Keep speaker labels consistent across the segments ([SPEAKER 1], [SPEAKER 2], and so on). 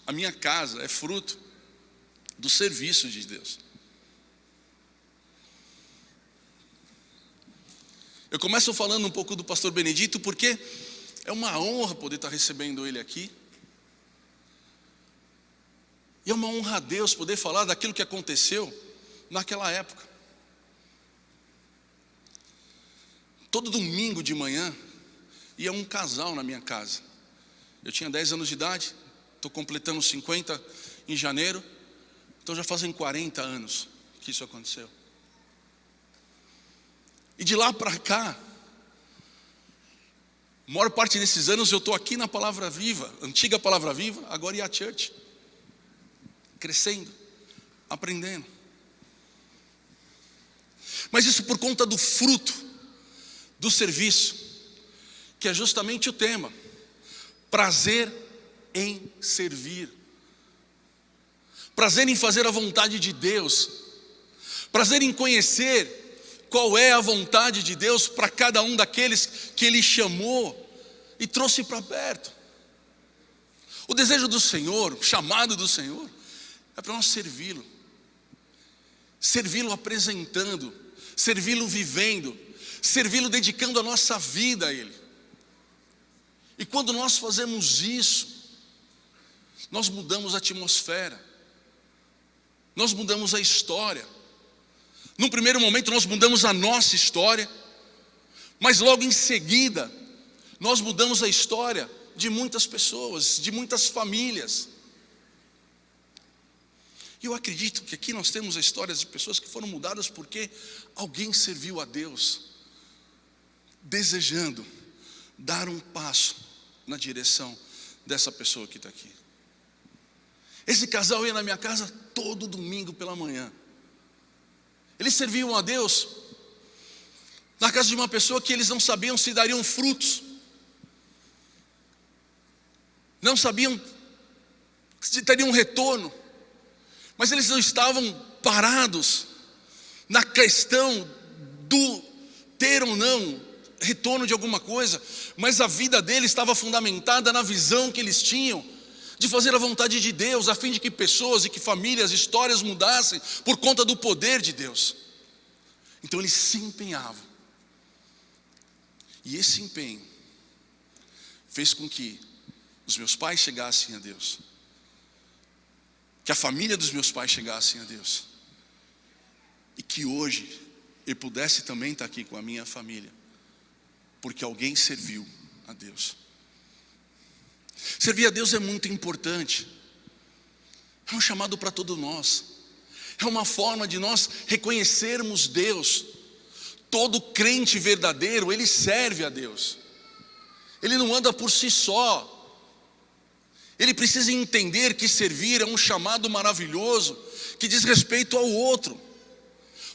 [SPEAKER 1] a minha casa é fruto do serviço de Deus. Eu começo falando um pouco do pastor Benedito, porque é uma honra poder estar recebendo ele aqui. E é uma honra a Deus poder falar daquilo que aconteceu naquela época. Todo domingo de manhã ia um casal na minha casa. Eu tinha 10 anos de idade, estou completando 50 em janeiro, então já fazem 40 anos que isso aconteceu. E de lá para cá, a maior parte desses anos eu estou aqui na Palavra Viva, antiga Palavra Viva, agora IA Church, crescendo, aprendendo. Mas isso por conta do fruto do serviço, que é justamente o tema: prazer em servir, prazer em fazer a vontade de Deus, prazer em conhecer qual é a vontade de Deus para cada um daqueles que Ele chamou e trouxe para perto. O desejo do Senhor, o chamado do Senhor, é para nós servi-lo, servi-lo apresentando, servi-lo vivendo, servi-lo dedicando a nossa vida a Ele. E quando nós fazemos isso, nós mudamos a atmosfera, nós mudamos a história. Num primeiro momento nós mudamos a nossa história, mas logo em seguida nós mudamos a história de muitas pessoas, de muitas famílias. E eu acredito que aqui nós temos histórias de pessoas que foram mudadas porque alguém serviu a Deus, desejando dar um passo na direção dessa pessoa que está aqui. Esse casal ia na minha casa todo domingo pela manhã. Eles serviam a Deus na casa de uma pessoa que eles não sabiam se dariam frutos, não sabiam se teriam retorno, mas eles não estavam parados na questão do ter ou não retorno de alguma coisa, mas a vida deles estava fundamentada na visão que eles tinham de fazer a vontade de Deus, a fim de que pessoas e que famílias, histórias mudassem por conta do poder de Deus. Então eles se empenhavam, e esse empenho fez com que os meus pais chegassem a Deus, que a família dos meus pais chegassem a Deus, e que hoje eu pudesse também estar aqui com a minha família, porque alguém serviu a Deus. Servir a Deus é muito importante, é um chamado para todos nós, é uma forma de nós reconhecermos Deus. Todo crente verdadeiro, ele serve a Deus, ele não anda por si só, ele precisa entender que servir é um chamado maravilhoso, que diz respeito ao outro,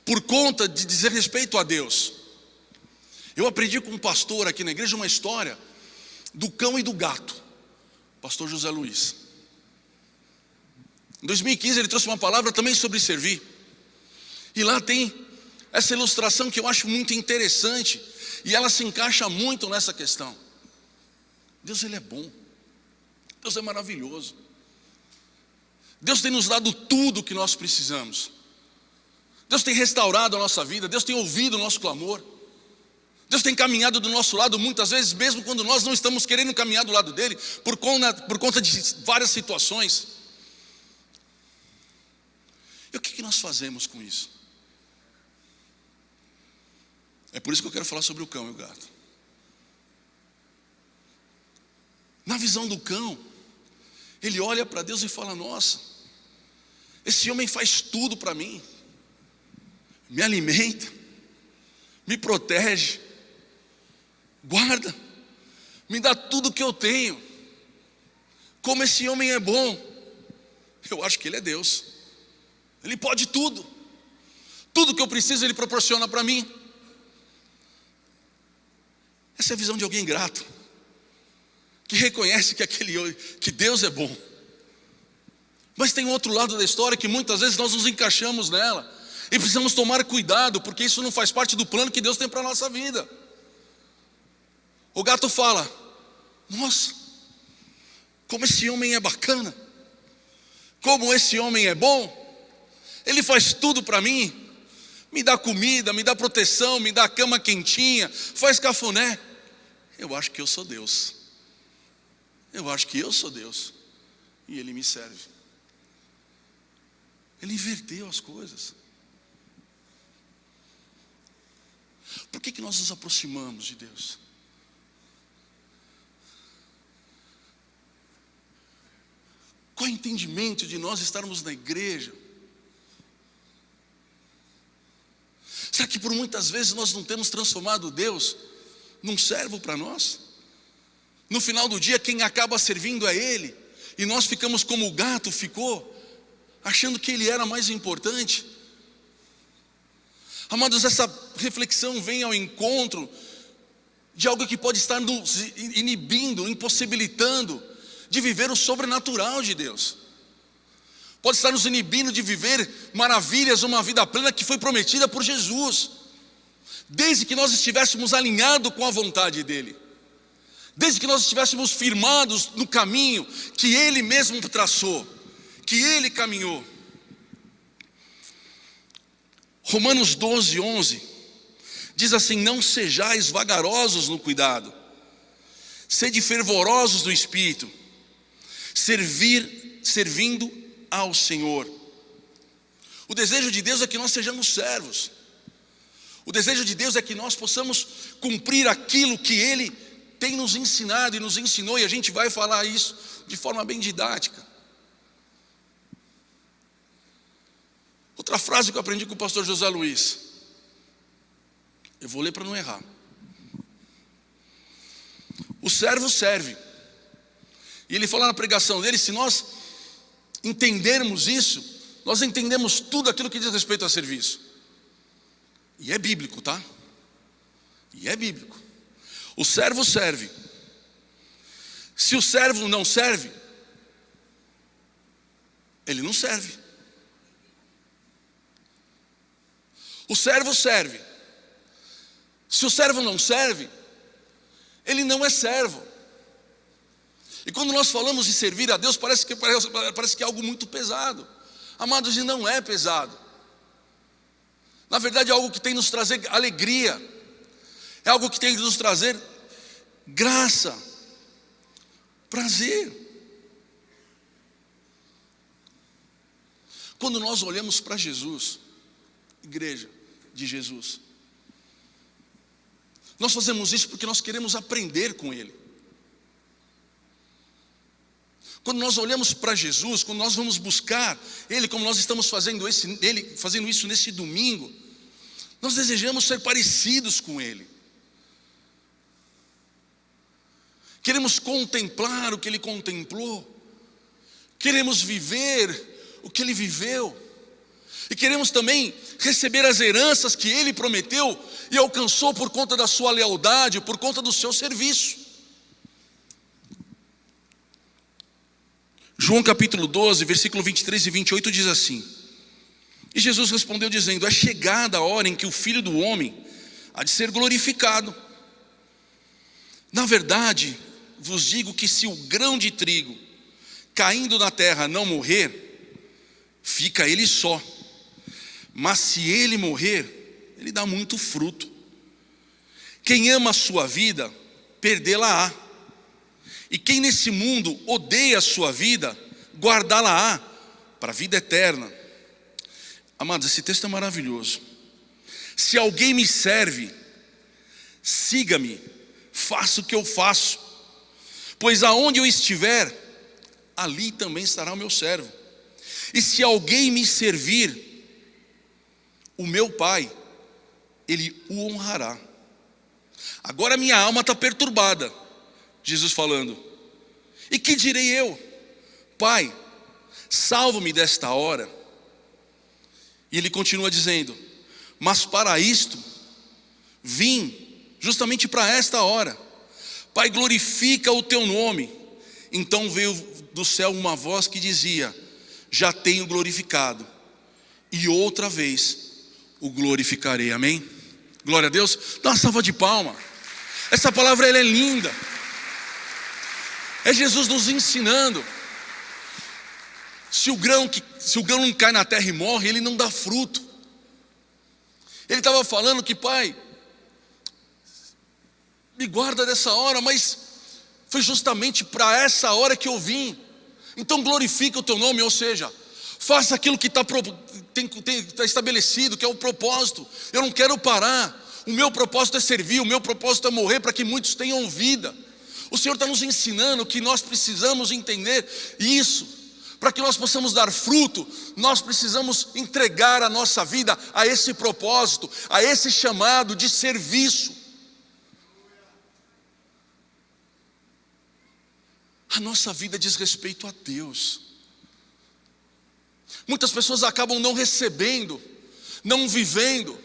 [SPEAKER 1] por conta de dizer respeito a Deus. Eu aprendi com um pastor aqui na igreja uma história do cão e do gato, pastor José Luiz. Em 2015 ele trouxe uma palavra também sobre servir, e lá tem essa ilustração que eu acho muito interessante, e ela se encaixa muito nessa questão. Deus, ele é bom, Deus é maravilhoso, Deus tem nos dado tudo o que nós precisamos, Deus tem restaurado a nossa vida, Deus tem ouvido o nosso clamor, Deus tem caminhado do nosso lado muitas vezes, mesmo quando nós não estamos querendo caminhar do lado dele, por conta de várias situações. E o que nós fazemos com isso? É por isso que eu quero falar sobre o cão e o gato. Na visão do cão, ele olha para Deus e fala: nossa, esse homem faz tudo para mim, me alimenta, me protege, guarda, me dá tudo que eu tenho. Como esse homem é bom. Eu acho que ele é Deus, ele pode tudo, tudo que eu preciso ele proporciona para mim. Essa é a visão de alguém grato, que reconhece que Deus é bom. Mas tem outro lado da história que muitas vezes nós nos encaixamos nela, e precisamos tomar cuidado, porque isso não faz parte do plano que Deus tem para a nossa vida. O gato fala: nossa, como esse homem é bacana, Como esse homem é bom, ele faz tudo para mim, me dá comida, me dá proteção, me dá cama quentinha, faz cafuné. Eu acho que eu sou Deus. Eu acho que eu sou Deus. E ele me serve. Ele inverteu as coisas. Por que nós nos aproximamos de Deus? Qual é o entendimento de nós estarmos na igreja? Será que por muitas vezes nós não temos transformado Deus num servo para nós? No final do dia quem acaba servindo é Ele, e nós ficamos como o gato ficou, achando que Ele era mais importante. Amados, essa reflexão vem ao encontro de algo que pode estar nos inibindo, impossibilitando de viver o sobrenatural de Deus. Pode estar nos inibindo de viver maravilhas, uma vida plena que foi prometida por Jesus. Desde que nós estivéssemos alinhados com a vontade dEle. Desde que nós estivéssemos firmados no caminho que Ele mesmo traçou, que Ele caminhou. Romanos 12:11 diz assim: não sejais vagarosos no cuidado, sede fervorosos no espírito, servindo ao Senhor. O desejo de Deus é que nós sejamos servos. O desejo de Deus é que nós possamos cumprir aquilo que Ele tem nos ensinado e nos ensinou, e a gente vai falar isso de forma bem didática. Outra frase que eu aprendi com o pastor José Luiz, eu vou ler para não errar. O servo serve. E ele fala na pregação dele, se nós entendermos isso, nós entendemos tudo aquilo que diz respeito a serviço. E é bíblico, tá? E é bíblico. O servo serve. Se o servo não serve, ele não serve. O servo serve. Se o servo não serve, ele não é servo. E quando nós falamos de servir a Deus, parece que é algo muito pesado. Amados, e não é pesado. Na verdade é algo que tem nos trazer alegria. É algo que tem que nos trazer graça, prazer. Quando nós olhamos para Jesus, igreja de Jesus, nós fazemos isso porque nós queremos aprender com Ele. Quando nós olhamos para Jesus, quando nós vamos buscar Ele, como nós estamos fazendo isso nesse domingo, nós desejamos ser parecidos com Ele. Queremos contemplar o que Ele contemplou, queremos viver o que Ele viveu, e queremos também receber as heranças que Ele prometeu e alcançou por conta da sua lealdade, por conta do seu serviço. João capítulo 12, versículo 23 e 28 diz assim: e Jesus respondeu dizendo: é chegada a hora em que o Filho do Homem há de ser glorificado. Na verdade, vos digo que se o grão de trigo caindo na terra não morrer, fica ele só. Mas se ele morrer, ele dá muito fruto. Quem ama a sua vida, perdê-la-á. E quem nesse mundo odeia a sua vida, guardá-la-á para a vida eterna. Amados, esse texto é maravilhoso. Se alguém me serve, siga-me, faça o que eu faço. Pois aonde eu estiver, ali também estará o meu servo. E se alguém me servir, o meu Pai, Ele o honrará. Agora minha alma está perturbada, Jesus falando. E que direi eu? Pai, salva-me desta hora. E Ele continua dizendo: mas para isto vim, justamente para esta hora. Pai, glorifica o teu nome. Então veio do céu uma voz que dizia: já tenho glorificado, e outra vez o glorificarei. Amém? Glória a Deus. Dá uma salva de palma. Essa palavra ela é linda. É Jesus nos ensinando. Se o grão não cai na terra e morre, ele não dá fruto. Ele estava falando que, Pai, me guarda dessa hora, mas foi justamente para essa hora que eu vim. Então glorifica o teu nome, ou seja, faça aquilo que está estabelecido, que é o propósito. Eu não quero parar. O meu propósito é servir, o meu propósito é morrer para que muitos tenham vida. O Senhor está nos ensinando que nós precisamos entender isso. Para que nós possamos dar fruto, nós precisamos entregar a nossa vida a esse propósito, a esse chamado de serviço. A nossa vida diz respeito a Deus. Muitas pessoas acabam não recebendo, não vivendo,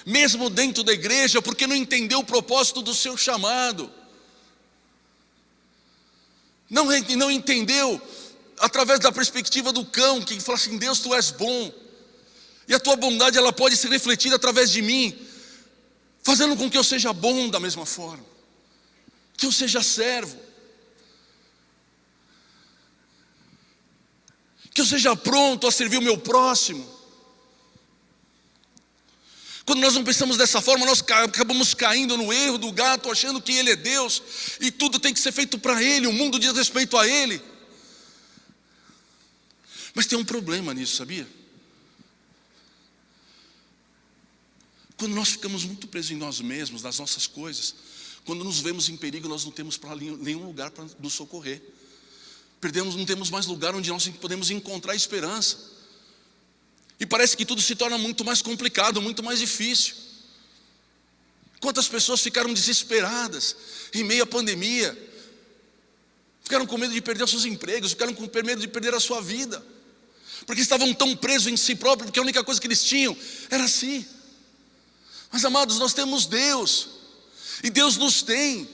[SPEAKER 1] mesmo dentro da igreja, porque não entendeu o propósito do seu chamado. Não entendeu através da perspectiva do cão, que fala assim: Deus, tu és bom, e a tua bondade ela pode ser refletida através de mim, fazendo com que eu seja bom da mesma forma, que eu seja servo, que eu seja pronto a servir o meu próximo. Quando nós não pensamos dessa forma, nós acabamos caindo no erro do gato, achando que ele é Deus, e tudo tem que ser feito para ele, o mundo diz respeito a ele. Mas tem um problema nisso, sabia? Quando nós ficamos muito presos em nós mesmos, nas nossas coisas, quando nos vemos em perigo, nós não temos nenhum lugar para nos socorrer. Não temos mais lugar onde nós podemos encontrar esperança. E parece que tudo se torna muito mais complicado, muito mais difícil. Quantas pessoas ficaram desesperadas em meio à pandemia? Ficaram com medo de perder os seus empregos, ficaram com medo de perder a sua vida, porque estavam tão presos em si próprios, porque a única coisa que eles tinham era si. Mas amados, nós temos Deus, e Deus nos tem,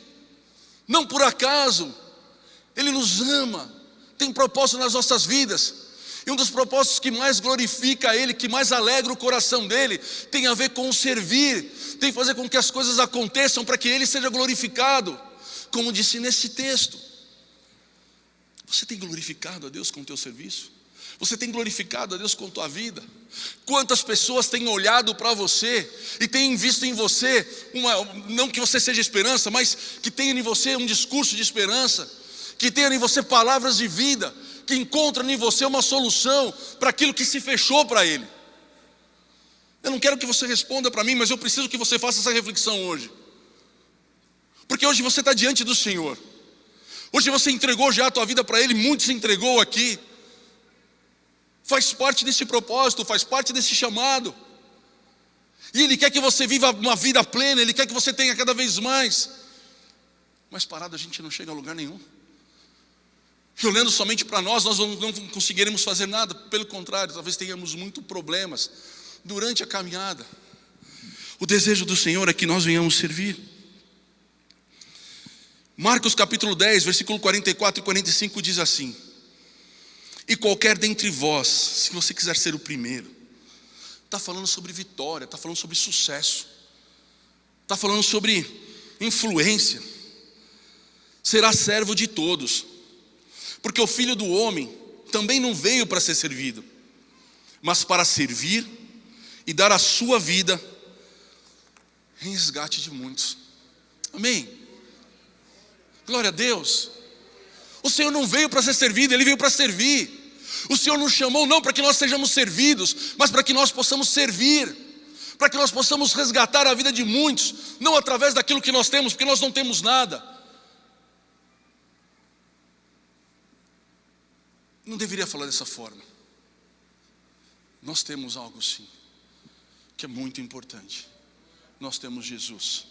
[SPEAKER 1] não por acaso. Ele nos ama, tem propósito nas nossas vidas, e um dos propósitos que mais glorifica Ele, que mais alegra o coração dEle, tem a ver com o servir, tem a fazer com que as coisas aconteçam para que Ele seja glorificado, como disse nesse texto. Você tem glorificado a Deus com o teu serviço? Você tem glorificado a Deus com a tua vida? Quantas pessoas têm olhado para você e têm visto em você, não que você seja esperança, mas que tenha em você um discurso de esperança, que tenha em você palavras de vida, que encontram em você uma solução para aquilo que se fechou para ele? Eu não quero que você responda para mim, mas eu preciso que você faça essa reflexão hoje, porque hoje você está diante do Senhor, hoje você entregou já a tua vida para Ele, muitos entregou aqui, faz parte desse propósito, faz parte desse chamado, e Ele quer que você viva uma vida plena, Ele quer que você tenha cada vez mais, mas parado a gente não chega a lugar nenhum, e olhando somente para nós não conseguiremos fazer nada, pelo contrário, talvez tenhamos muitos problemas durante a caminhada. O desejo do Senhor é que nós venhamos servir. Marcos capítulo 10, versículo 44 e 45 diz assim: e qualquer dentre vós, se você quiser ser o primeiro, está falando sobre vitória, está falando sobre sucesso, está falando sobre influência, será servo de todos, porque o Filho do Homem também não veio para ser servido, mas para servir e dar a sua vida em resgate de muitos. Amém? Glória a Deus. O Senhor não veio para ser servido, Ele veio para servir. O Senhor nos chamou não para que nós sejamos servidos, mas para que nós possamos servir, para que nós possamos resgatar a vida de muitos, não através daquilo que nós temos, porque nós não temos nada. Não deveria falar dessa forma. Nós temos algo sim, que é muito importante. Nós temos Jesus,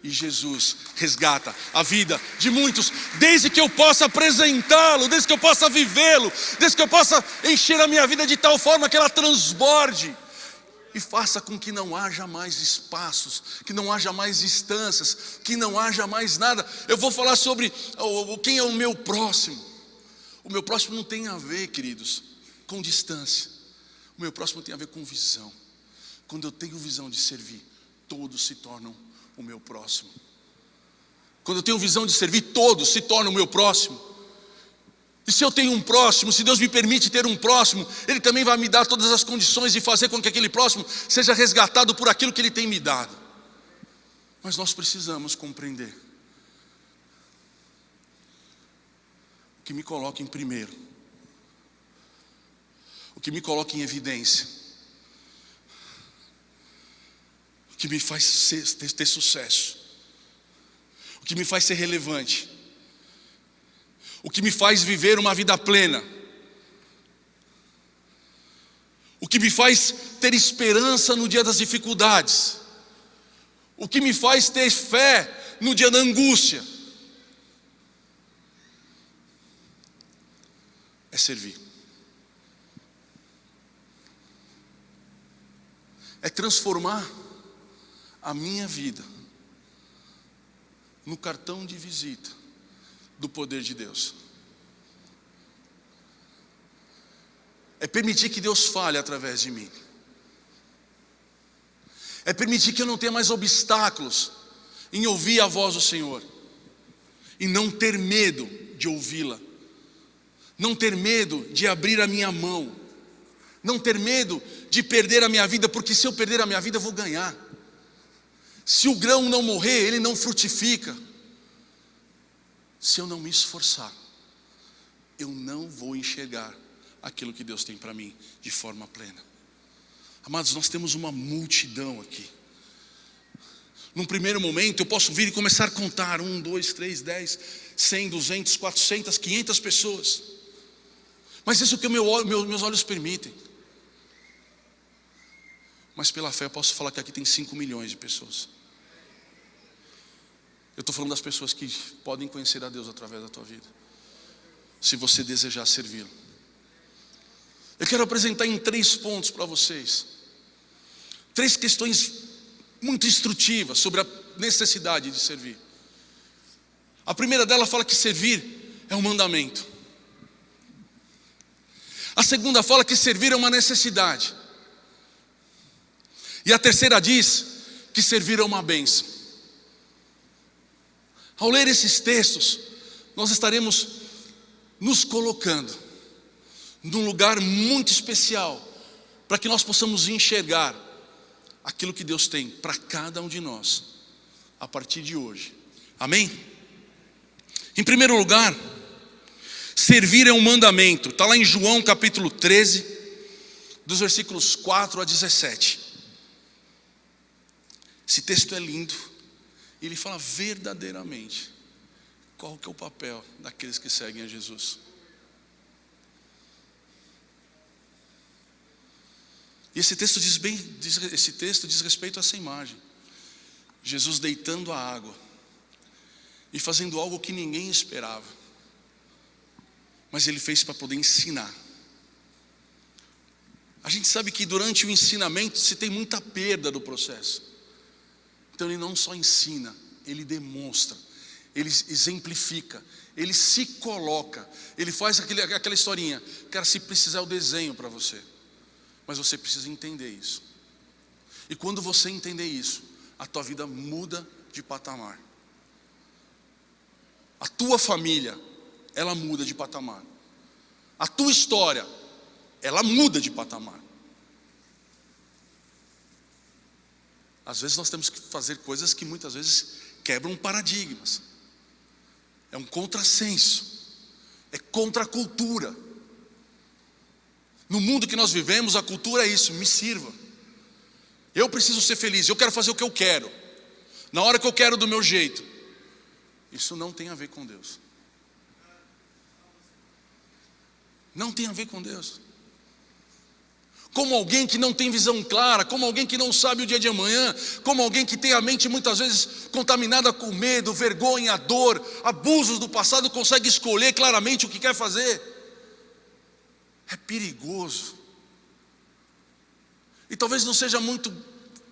[SPEAKER 1] e Jesus resgata a vida de muitos, desde que eu possa apresentá-lo, desde que eu possa vivê-lo, desde que eu possa encher a minha vida de tal forma que ela transborde e faça com que não haja mais espaços, que não haja mais distâncias, que não haja mais nada. Eu vou falar sobre quem é o meu próximo. O meu próximo não tem a ver, queridos, com distância. O meu próximo tem a ver com visão. Quando eu tenho visão de servir, todos se tornam o meu próximo. Quando eu tenho visão de servir, todos se tornam o meu próximo. E se eu tenho um próximo, se Deus me permite ter um próximo, Ele também vai me dar todas as condições de fazer com que aquele próximo seja resgatado por aquilo que Ele tem me dado. Mas nós precisamos compreender o que me coloca em primeiro, o que me coloca em evidência, o que me faz ter sucesso, o que me faz ser relevante, o que me faz viver uma vida plena, o que me faz ter esperança no dia das dificuldades, o que me faz ter fé no dia da angústia, é servir. É transformar a minha vida no cartão de visita do poder de Deus. É permitir que Deus fale através de mim. É permitir que eu não tenha mais obstáculos em ouvir a voz do Senhor. E não ter medo de ouvi-la. Não ter medo de abrir a minha mão. Não ter medo de perder a minha vida, porque se eu perder a minha vida eu vou ganhar. Se o grão não morrer, ele não frutifica. Se eu não me esforçar, eu não vou enxergar aquilo que Deus tem para mim de forma plena. Amados, nós temos uma multidão aqui. Num primeiro momento eu posso vir e começar a contar 1, 2, 3, 10, 100, 200, 400, 500 pessoas. Mas isso é o que meus olhos permitem. Mas pela fé eu posso falar que aqui tem 5 milhões de pessoas. Eu estou falando das pessoas que podem conhecer a Deus através da tua vida, se você desejar servi-lo. Eu quero apresentar em 3 pontos para vocês 3 questões muito instrutivas sobre a necessidade de servir. A primeira dela fala que servir é um mandamento. A segunda fala que servir é uma necessidade. E a terceira diz que servir é uma bênção. Ao ler esses textos, nós estaremos nos colocando num lugar muito especial, para que nós possamos enxergar aquilo que Deus tem para cada um de nós, a partir de hoje. Amém? Em primeiro lugar, servir é um mandamento. Está lá em João capítulo 13, dos versículos 4 a 17. Esse texto é lindo. Ele fala verdadeiramente qual que é o papel daqueles que seguem a Jesus. E esse texto diz respeito a essa imagem. Jesus deitando a água e fazendo algo que ninguém esperava, mas ele fez para poder ensinar. A gente sabe que durante o ensinamento se tem muita perda do processo. Então ele não só ensina, ele demonstra, ele exemplifica, ele se coloca, ele faz aquela historinha. Cara, se precisar eu desenho para você, mas você precisa entender isso. E quando você entender isso, a tua vida muda de patamar. A tua família, ela muda de patamar. A tua história, ela muda de patamar. Às vezes nós temos que fazer coisas que muitas vezes quebram paradigmas. É um contrassenso. É contra a cultura. No mundo que nós vivemos, a cultura é isso: me sirva. Eu preciso ser feliz, eu quero fazer o que eu quero, na hora que eu quero, do meu jeito. Isso não tem a ver com Deus. Não tem a ver com Deus. Como alguém que não tem visão clara, como alguém que não sabe o dia de amanhã, como alguém que tem a mente muitas vezes contaminada com medo, vergonha, dor, abusos do passado, consegue escolher claramente o que quer fazer. É perigoso. E talvez não seja muito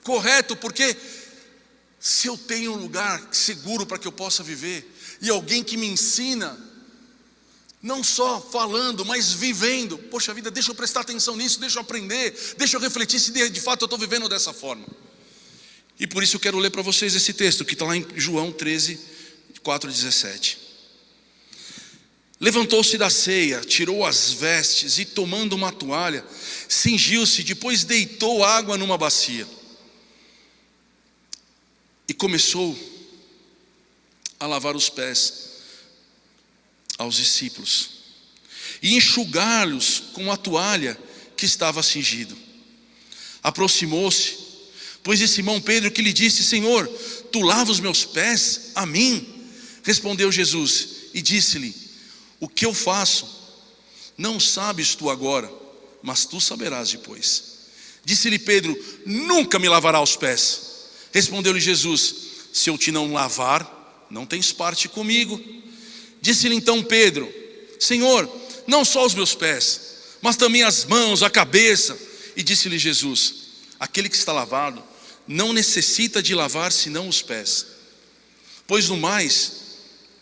[SPEAKER 1] correto, porque se eu tenho um lugar seguro para que eu possa viver, e alguém que me ensina, não só falando, mas vivendo, poxa vida, deixa eu prestar atenção nisso, deixa eu aprender, deixa eu refletir se de fato eu estou vivendo dessa forma. E por isso eu quero ler para vocês esse texto, que está lá em João 13, 4 a 17. Levantou-se da ceia, tirou as vestes e, tomando uma toalha, cingiu-se, depois deitou água numa bacia e começou a lavar os pés aos discípulos e enxugá-los com a toalha que estava cingido. Aproximou-se, pois de Simão Pedro, que lhe disse: Senhor, tu lavas os meus pés a mim? Respondeu Jesus e disse-lhe: o que eu faço não sabes tu agora, mas tu saberás depois. Disse-lhe Pedro: nunca me lavará os pés. Respondeu-lhe Jesus: se eu te não lavar, não tens parte comigo. Disse-lhe então Pedro: Senhor, não só os meus pés, mas também as mãos, a cabeça. E disse-lhe Jesus: aquele que está lavado não necessita de lavar senão os pés, pois no mais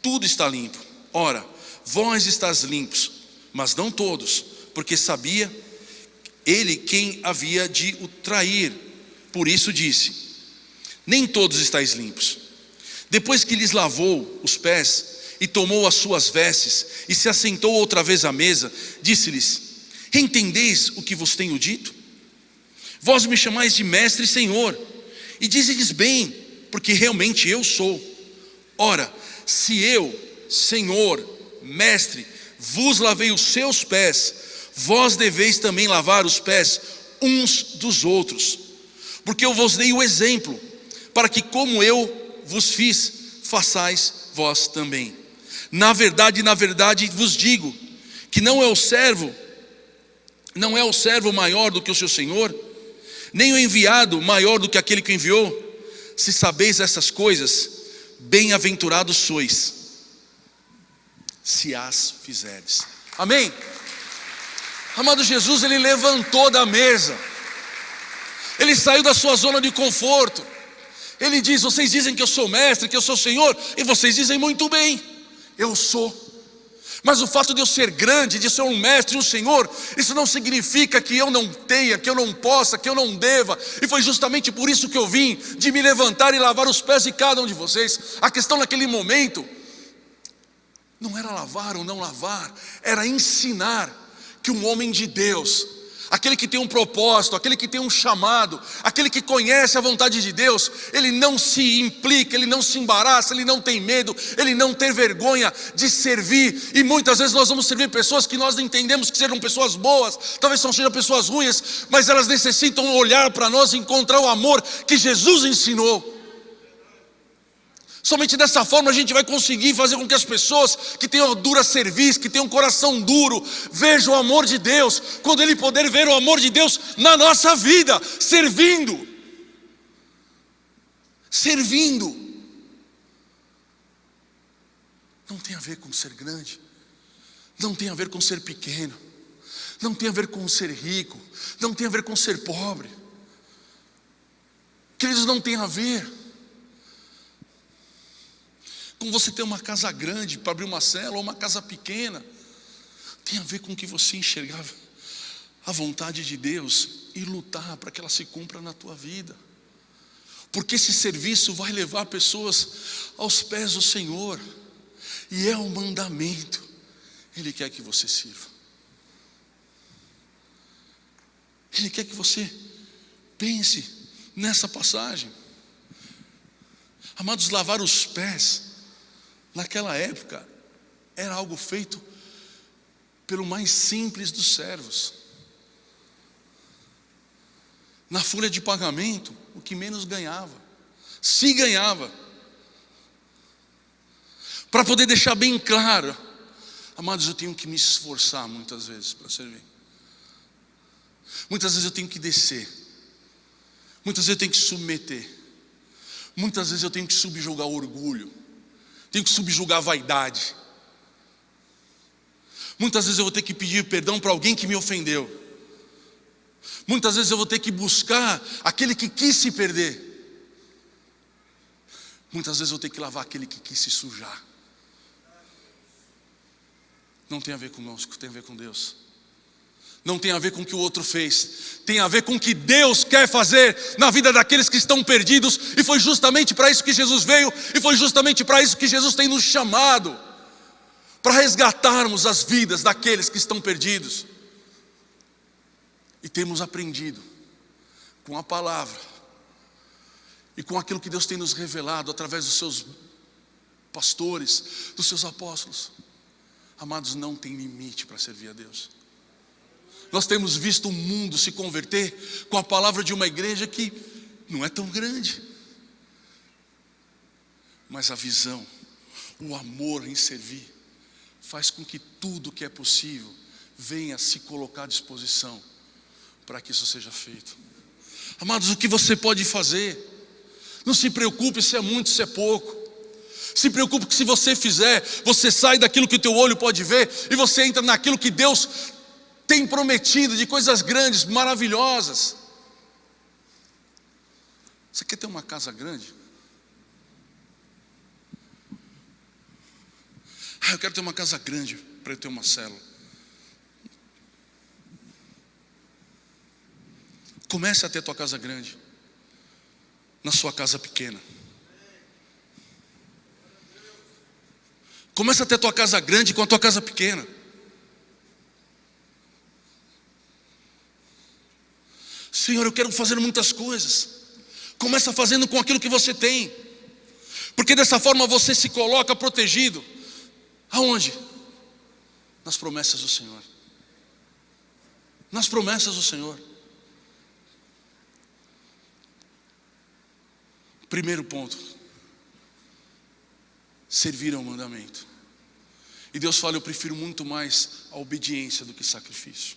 [SPEAKER 1] tudo está limpo. Ora, vós estáis limpos, mas não todos, porque sabia ele quem havia de o trair. Por isso disse: nem todos estáis limpos. Depois que lhes lavou os pés e tomou as suas vestes e se assentou outra vez à mesa, disse-lhes: entendeis o que vos tenho dito? Vós me chamais de mestre e Senhor, e dizes bem, porque realmente eu sou. Ora, se eu, Senhor, mestre, vos lavei os seus pés, vós deveis também lavar os pés uns dos outros, porque eu vos dei o exemplo, para que como eu vos fiz, façais vós também. Na verdade vos digo, que não é o servo maior do que o seu senhor, nem o enviado maior do que aquele que o enviou. Se sabeis essas coisas, bem-aventurados sois, se as fizerdes. Amém? Amado, Jesus, ele levantou da mesa, ele saiu da sua zona de conforto. Ele diz: vocês dizem que eu sou mestre, que eu sou Senhor, e vocês dizem muito bem, eu sou. Mas o fato de eu ser grande, de ser um mestre, um Senhor, isso não significa que eu não tenha, que eu não possa, que eu não deva. E foi justamente por isso que eu vim, de me levantar e lavar os pés de cada um de vocês. A questão naquele momento não era lavar ou não lavar, era ensinar que um homem de Deus, aquele que tem um propósito, aquele que tem um chamado, aquele que conhece a vontade de Deus, ele não se implica, ele não se embaraça, ele não tem medo, ele não tem vergonha de servir. E muitas vezes nós vamos servir pessoas que nós entendemos que sejam pessoas boas, talvez não sejam pessoas ruins, mas elas necessitam olhar para nós e encontrar o amor que Jesus ensinou. Somente dessa forma a gente vai conseguir fazer com que as pessoas que tenham dura cerviz, que tenham um coração duro, vejam o amor de Deus, quando ele poder ver o amor de Deus na nossa vida, servindo. Não tem a ver com ser grande, não tem a ver com ser pequeno, não tem a ver com ser rico, não tem a ver com ser pobre. Queridos, não tem a ver com você ter uma casa grande para abrir uma célula ou uma casa pequena. Tem a ver com que você enxergar a vontade de Deus e lutar para que ela se cumpra na tua vida. Porque esse serviço vai levar pessoas aos pés do Senhor, e é um mandamento. Ele quer que você sirva, ele quer que você pense nessa passagem. Amados, lavar os pés naquela época era algo feito pelo mais simples dos servos. Na folha de pagamento, o que menos ganhava, se ganhava, para poder deixar bem claro: amados, eu tenho que me esforçar muitas vezes para servir. Muitas vezes eu tenho que descer, muitas vezes eu tenho que submeter, muitas vezes eu tenho que subjugar o orgulho, tenho que subjugar a vaidade. Muitas vezes eu vou ter que pedir perdão para alguém que me ofendeu. Muitas vezes eu vou ter que buscar aquele que quis se perder. Muitas vezes eu vou ter que lavar aquele que quis se sujar. Não tem a ver conosco, tem a ver com Deus. Não tem a ver com o que o outro fez, tem a ver com o que Deus quer fazer na vida daqueles que estão perdidos. E foi justamente para isso que Jesus veio, e foi justamente para isso que Jesus tem nos chamado. para resgatarmos as vidas daqueles que estão perdidos. E temos aprendido com a palavra e com aquilo que Deus tem nos revelado através dos seus pastores, dos seus apóstolos. Amados, não tem limite para servir a Deus. Nós temos visto o mundo se converter com a palavra de uma igreja que não é tão grande, mas a visão, o amor em servir, faz com que tudo que é possível venha se colocar à disposição para que isso seja feito. Amados, o que você pode fazer? Não se preocupe se é muito, se é pouco. Se preocupe que se você fizer, você sai daquilo que o teu olho pode ver e você entra naquilo que Deus tem prometido de coisas grandes, maravilhosas. Você quer ter uma casa grande? Eu quero ter uma casa grande para eu ter uma célula. Comece a ter a tua casa grande na sua casa pequena. Comece a ter a tua casa grande com a tua casa pequena. Senhor, eu quero fazer muitas coisas. Começa fazendo com aquilo que você tem, porque dessa forma você se coloca protegido. Aonde? Nas promessas do Senhor. Nas promessas do Senhor. Primeiro ponto: servir ao mandamento. E Deus fala: eu prefiro muito mais a obediência do que sacrifício.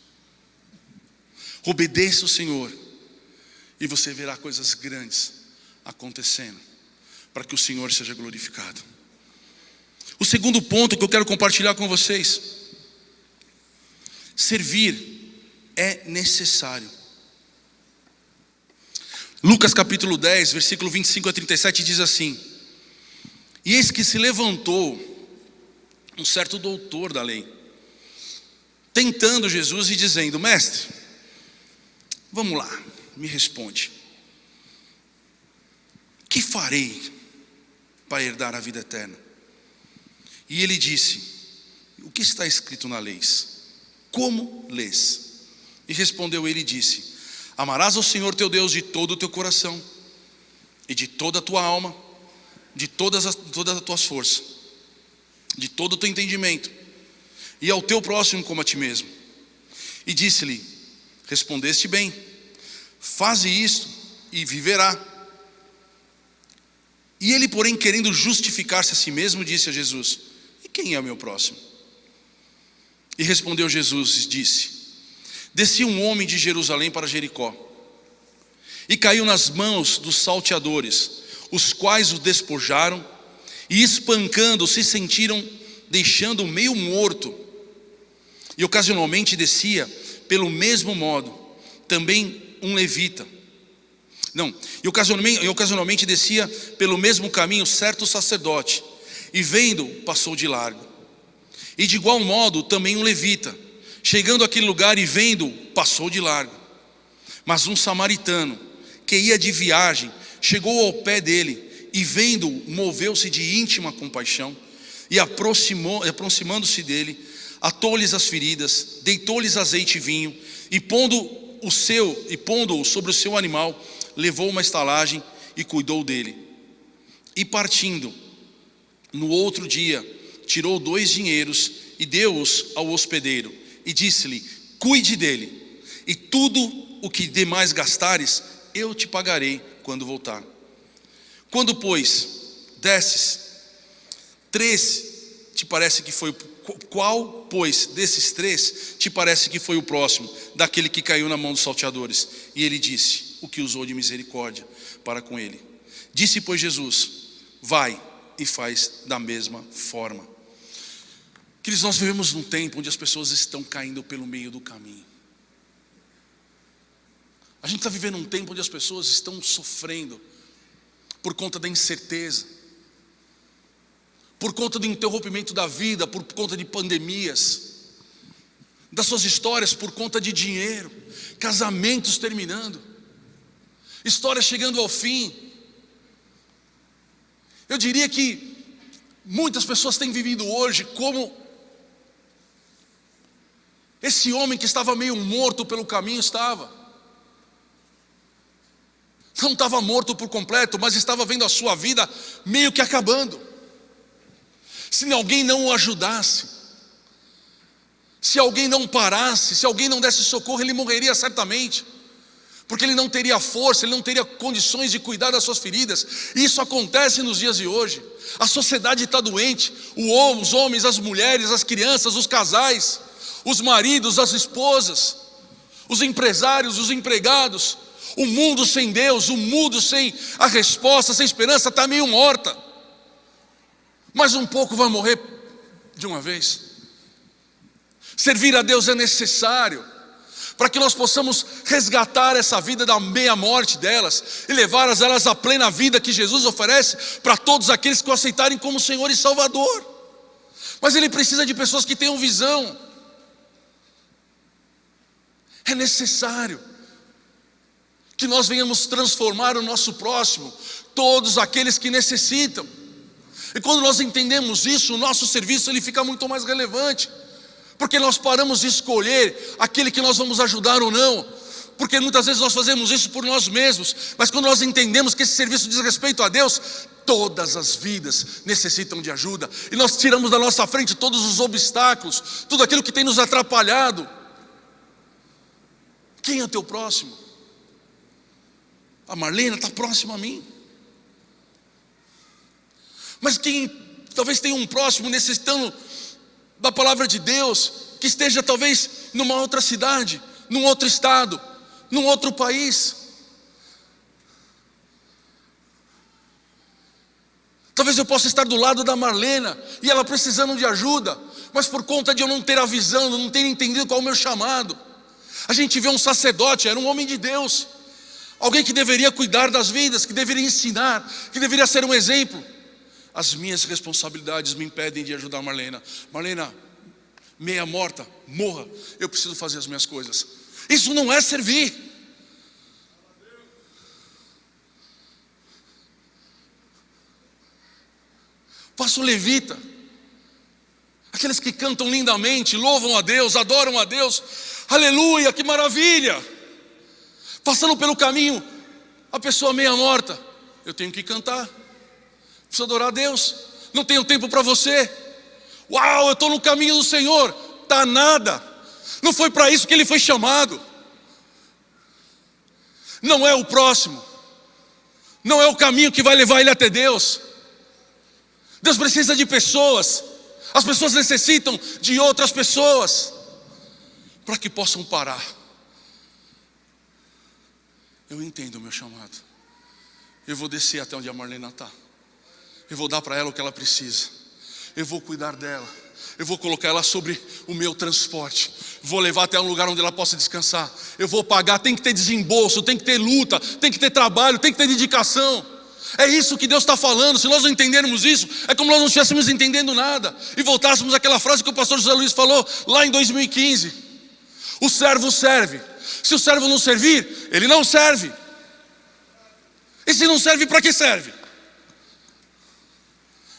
[SPEAKER 1] Obedeça o Senhor e você verá coisas grandes acontecendo, para que o Senhor seja glorificado. O segundo ponto que eu quero compartilhar com vocês: servir é necessário. Lucas capítulo 10, versículo 25 a 37 diz assim: e eis que se levantou um certo doutor da lei, tentando Jesus e dizendo: mestre, vamos lá, me responde, que farei para herdar a vida eterna? E ele disse: o que está escrito na lei? Como lês? E respondeu ele e disse: amarás ao Senhor teu Deus de todo o teu coração, e de toda a tua alma, de todas as tuas forças, de todo o teu entendimento, e ao teu próximo como a ti mesmo. E disse-lhe: respondeste bem, faze isto e viverá. E ele, porém, querendo justificar-se a si mesmo, disse a Jesus: e quem é o meu próximo? E respondeu Jesus e disse: descia um homem de Jerusalém para Jericó, e caiu nas mãos dos salteadores, os quais o despojaram, e espancando se sentiram, deixando-o meio morto. E ocasionalmente descia pelo mesmo modo também um levita. E ocasionalmente descia pelo mesmo caminho certo sacerdote, e vendo, passou de largo. E de igual modo também um levita, chegando àquele lugar e vendo, passou de largo. Mas um samaritano, que ia de viagem, chegou ao pé dele, e vendo, moveu-se de íntima compaixão, e aproximando-se dele, atou-lhes as feridas, deitou-lhes azeite e vinho, e pondo-o sobre o seu animal, levou uma estalagem e cuidou dele. E partindo, no outro dia, tirou 2 dinheiros e deu-os ao hospedeiro, e disse-lhe: cuide dele, e tudo o que demais gastares, eu te pagarei quando voltar. Quando, pois, desses, 3 te parece que foi, qual, pois, desses 3 te parece que foi o próximo daquele que caiu na mão dos salteadores? E ele disse: o que usou de misericórdia para com ele. Disse, pois, Jesus: vai e faz da mesma forma. Queridos, nós vivemos num tempo onde as pessoas estão caindo pelo meio do caminho. A gente está vivendo um tempo onde as pessoas estão sofrendo por conta da incerteza, por conta do interrompimento da vida, por conta de pandemias, das suas histórias por conta de dinheiro, casamentos terminando, histórias chegando ao fim. Eu diria que muitas pessoas têm vivido hoje como Esse homem que estava meio morto pelo caminho não estava morto por completo, mas estava vendo a sua vida meio que acabando. Se alguém não o ajudasse, se alguém não parasse, se alguém não desse socorro, ele morreria certamente, porque ele não teria força, ele não teria condições de cuidar das suas feridas. E isso acontece nos dias de hoje. A sociedade está doente, os homens, as mulheres, as crianças, os casais, os maridos, as esposas, os empresários, os empregados, o mundo sem Deus, o mundo sem a resposta, sem esperança, está meio morta. Mas um pouco vai morrer de uma vez. Servir a Deus é necessário para que nós possamos resgatar essa vida da meia morte delas e levar elas à plena vida que Jesus oferece para todos aqueles que o aceitarem como Senhor e Salvador. Mas Ele precisa de pessoas que tenham visão. É necessário que nós venhamos transformar o nosso próximo, todos aqueles que necessitam. E quando nós entendemos isso, o nosso serviço ele fica muito mais relevante, porque nós paramos de escolher aquele que nós vamos ajudar ou não, porque muitas vezes nós fazemos isso por nós mesmos, mas quando nós entendemos que esse serviço diz respeito a Deus, todas as vidas necessitam de ajuda, e nós tiramos da nossa frente todos os obstáculos, tudo aquilo que tem nos atrapalhado. Quem é o teu próximo? A Marlena está próxima a mim. Mas quem talvez tenha um próximo necessitando da palavra de Deus, que esteja talvez numa outra cidade, num outro estado, num outro país. Talvez eu possa estar do lado da Marlena e ela precisando de ajuda, mas por conta de eu não ter a visão, não ter entendido qual é o meu chamado. A gente vê um sacerdote, era um homem de Deus, alguém que deveria cuidar das vidas, que deveria ensinar, que deveria ser um exemplo. As minhas responsabilidades me impedem de ajudar a Marlena. Marlena, meia morta, morra, eu preciso fazer as minhas coisas. Isso não é servir. Pastor levita, aqueles que cantam lindamente, louvam a Deus, adoram a Deus, aleluia, que maravilha. Passando pelo caminho, a pessoa meia morta, eu tenho que cantar, preciso adorar a Deus, não tenho tempo para você. Uau, eu estou no caminho do Senhor. Tá nada, não foi para isso que ele foi chamado. Não é o próximo, não é o caminho que vai levar ele até Deus. Deus precisa de pessoas, as pessoas necessitam de outras pessoas para que possam parar. Eu entendo o meu chamado, eu vou descer até onde a Marlena está, eu vou dar para ela o que ela precisa, eu vou cuidar dela, eu vou colocar ela sobre o meu transporte, vou levar até um lugar onde ela possa descansar, eu vou pagar, tem que ter desembolso, tem que ter luta, tem que ter trabalho, tem que ter dedicação. É isso que Deus está falando. Se nós não entendermos isso, é como nós não estivéssemos entendendo nada e voltássemos àquela frase que o pastor José Luiz falou lá em 2015: o servo serve, se o servo não servir, ele não serve. E se não serve, para que serve?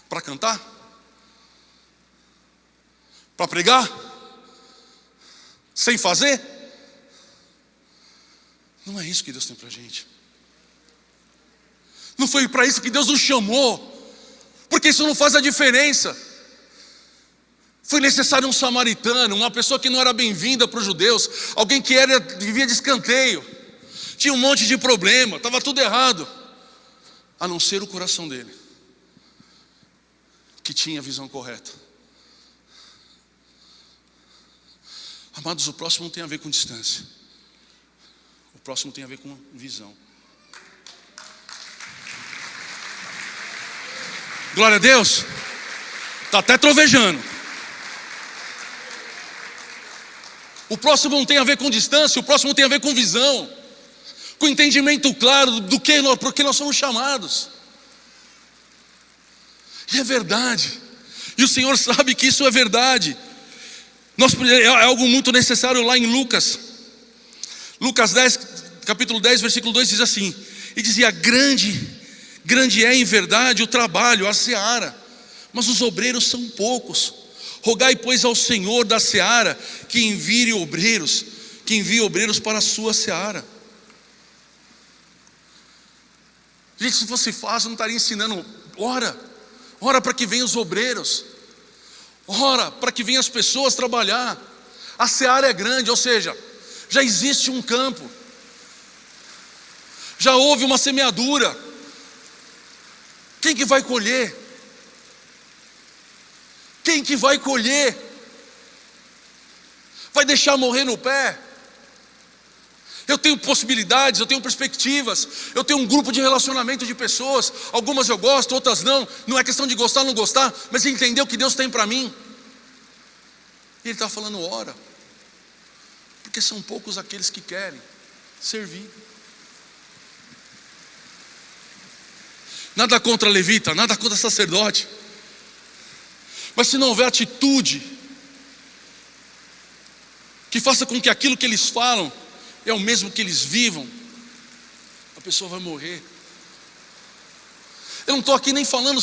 [SPEAKER 1] Para cantar? Para pregar? Sem fazer? Não é isso que Deus tem para a gente. Não foi para isso que Deus nos chamou, porque isso não faz a diferença. Foi necessário um samaritano, uma pessoa que não era bem-vinda para os judeus, alguém que vivia de escanteio, tinha um monte de problema, estava tudo errado, a não ser o coração dele, que tinha a visão correta. Amados, o próximo não tem a ver com distância, o próximo tem a ver com visão. Glória a Deus. Está até trovejando. O próximo não tem a ver com distância, o próximo tem a ver com visão, com entendimento claro do que por que nós somos chamados. E é verdade, e o Senhor sabe que isso é verdade. É algo muito necessário. Lá em Lucas 10, capítulo 10, versículo 2 diz assim: e dizia: grande é em verdade o trabalho, a seara, mas os obreiros são poucos. Rogai, pois, ao Senhor da seara que envie obreiros para a sua seara. Gente, se fosse fácil, eu não estaria ensinando. Ora para que venham os obreiros, ora para que venham as pessoas trabalhar. A seara é grande, ou seja, já existe um campo, já houve uma semeadura. Quem que vai colher? Quem que vai colher? Vai deixar morrer no pé? Eu tenho possibilidades, eu tenho perspectivas, eu tenho um grupo de relacionamento de pessoas, algumas eu gosto, outras não. Não é questão de gostar ou não gostar, mas entender o que Deus tem para mim. E Ele está falando, ora, porque são poucos aqueles que querem servir. Nada contra levita, nada contra sacerdote, mas se não houver atitude que faça com que aquilo que eles falam é o mesmo que eles vivam, a pessoa vai morrer. Eu não estou aqui nem falando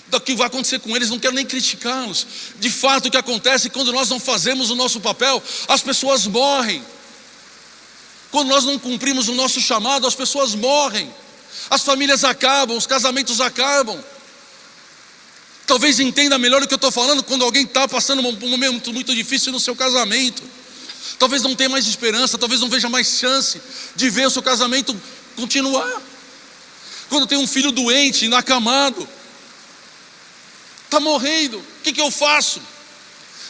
[SPEAKER 1] do que vai acontecer com eles, não quero nem criticá-los. De fato, o que acontece quando nós não fazemos o nosso papel, as pessoas morrem. Quando nós não cumprimos o nosso chamado, as pessoas morrem, as famílias acabam, os casamentos acabam. Talvez entenda melhor o que eu estou falando quando alguém está passando um momento muito difícil no seu casamento. Talvez não tenha mais esperança, talvez não veja mais chance de ver o seu casamento continuar. Quando tem um filho doente, inacamado, está morrendo, o que eu faço?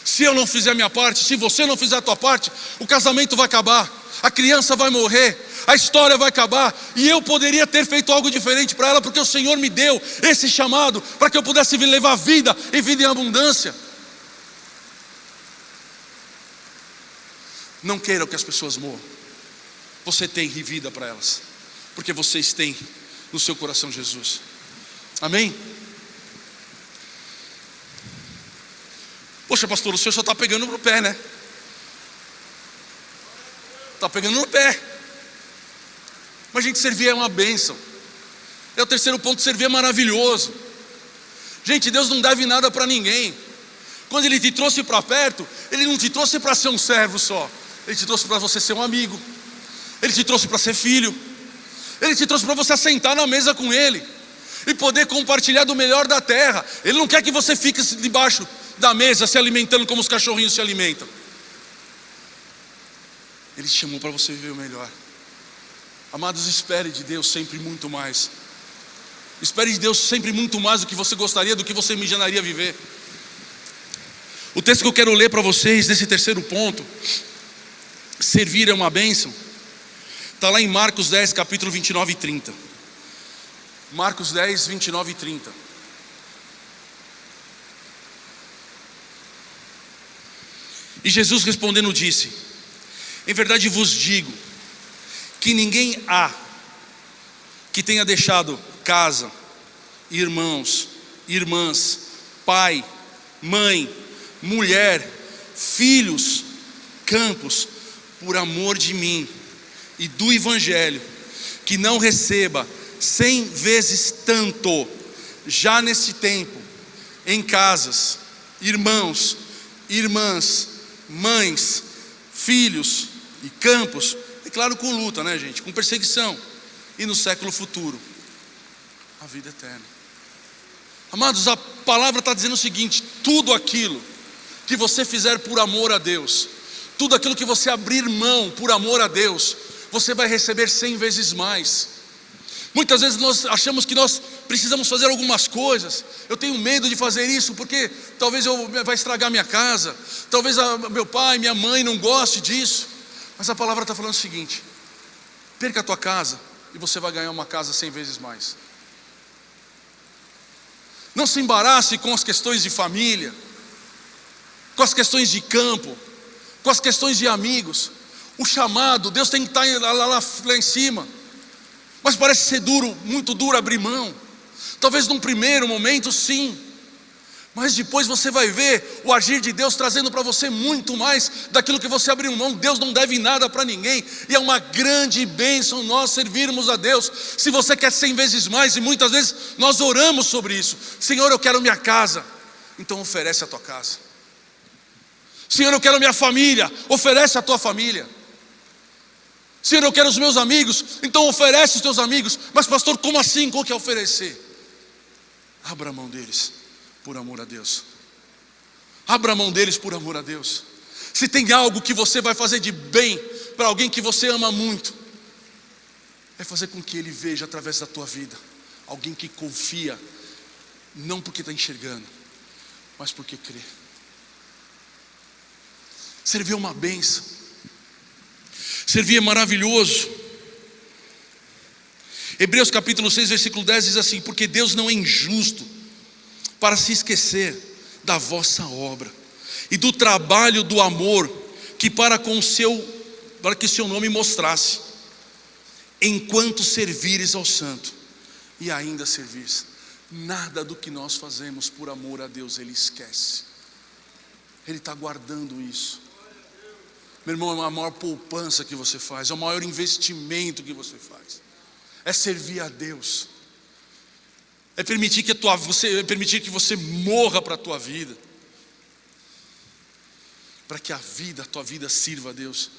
[SPEAKER 1] Se eu não fizer a minha parte, se você não fizer a tua parte, o casamento vai acabar, a criança vai morrer, a história vai acabar. E eu poderia ter feito algo diferente para ela, porque o Senhor me deu esse chamado para que eu pudesse levar vida e vida em abundância. Não queiram que as pessoas morram. Você tem vida para elas, porque vocês têm no seu coração Jesus. Amém? Poxa, pastor, o senhor só está pegando no pé, né? Está pegando no pé. Mas gente, servir é uma bênção. É o terceiro ponto, servir é maravilhoso. Gente, Deus não deve nada para ninguém. Quando Ele te trouxe para perto, Ele não te trouxe para ser um servo só. Ele te trouxe para você ser um amigo. Ele te trouxe para ser filho. Ele te trouxe para você sentar na mesa com Ele e poder compartilhar do melhor da terra. Ele não quer que você fique debaixo da mesa se alimentando como os cachorrinhos se alimentam. Ele te chamou para você viver o melhor. Amados, espere de Deus sempre muito mais. Espere de Deus sempre muito mais do que você gostaria, do que você imaginaria viver. O texto que eu quero ler para vocês, nesse terceiro ponto, servir é uma bênção, está lá em Marcos 10, capítulo 29 e 30. Marcos 10, 29 e 30. E Jesus respondendo disse: em verdade vos digo, que ninguém há que tenha deixado casa, irmãos, irmãs, pai, mãe, mulher, filhos, campos, por amor de mim e do Evangelho, que não receba 100 vezes tanto, já nesse tempo, em casas, irmãos, irmãs, mães, filhos e campos, é claro, com luta, né, gente, com perseguição, e no século futuro, a vida eterna. Amados, a palavra está dizendo o seguinte: tudo aquilo que você fizer por amor a Deus, tudo aquilo que você abrir mão por amor a Deus, você vai receber 100 vezes mais. Muitas vezes nós achamos que nós precisamos fazer algumas coisas. Eu tenho medo de fazer isso porque talvez vai estragar minha casa, talvez meu pai, minha mãe não goste disso. Mas a palavra está falando o seguinte: perca a tua casa e você vai ganhar uma casa 100 vezes mais. Não se embarace com as questões de família, com as questões de campo, com as questões de amigos. O chamado, Deus tem que estar lá em cima. Mas parece ser duro, muito duro abrir mão. Talvez num primeiro momento sim, mas depois você vai ver o agir de Deus trazendo para você muito mais daquilo que você abriu mão. Deus não deve nada para ninguém, e é uma grande bênção nós servirmos a Deus. Se você quer 100 vezes mais, e muitas vezes nós oramos sobre isso: Senhor, eu quero minha casa. Então oferece a tua casa. Senhor, eu quero a minha família, oferece a tua família. Senhor, eu quero os meus amigos, então oferece os teus amigos. Mas pastor, como assim? Como que é oferecer? Abra a mão deles, por amor a Deus. Abra a mão deles por amor a Deus. Se tem algo que você vai fazer de bem para alguém que você ama muito, é fazer com que ele veja através da tua vida alguém que confia, não porque está enxergando, mas porque crê. Servir é uma bênção. Servir é maravilhoso. Hebreus capítulo 6, versículo 10 diz assim: porque Deus não é injusto para se esquecer da vossa obra e do trabalho do amor que para que seu nome mostrasse, enquanto servires ao santo e ainda servis. Nada do que nós fazemos por amor a Deus Ele esquece. Ele está guardando isso. Meu irmão, é a maior poupança que você faz, é o maior investimento que você faz. É servir a Deus. É permitir que você morra para a tua vida, para que a tua vida sirva a Deus.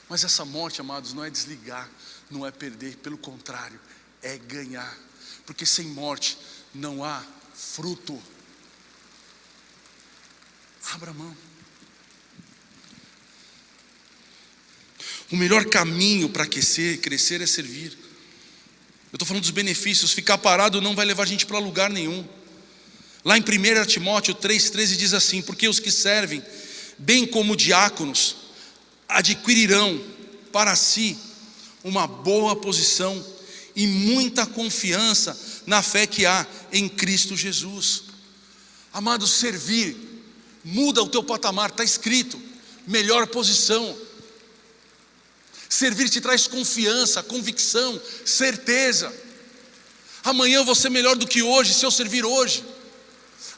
[SPEAKER 1] Mas essa morte, amados, não é desligar, não é perder, pelo contrário, é ganhar. Porque sem morte não há fruto. Abra a mão. O melhor caminho para crescer é servir. Eu estou falando dos benefícios. Ficar parado não vai levar a gente para lugar nenhum. Lá em 1 Timóteo 3,13 diz assim: porque os que servem, bem como diáconos, adquirirão para si uma boa posição e muita confiança na fé que há em Cristo Jesus. Amados, servir muda o teu patamar. Está escrito, melhor posição. Servir te traz confiança, convicção, certeza. Amanhã eu vou ser melhor do que hoje se eu servir hoje.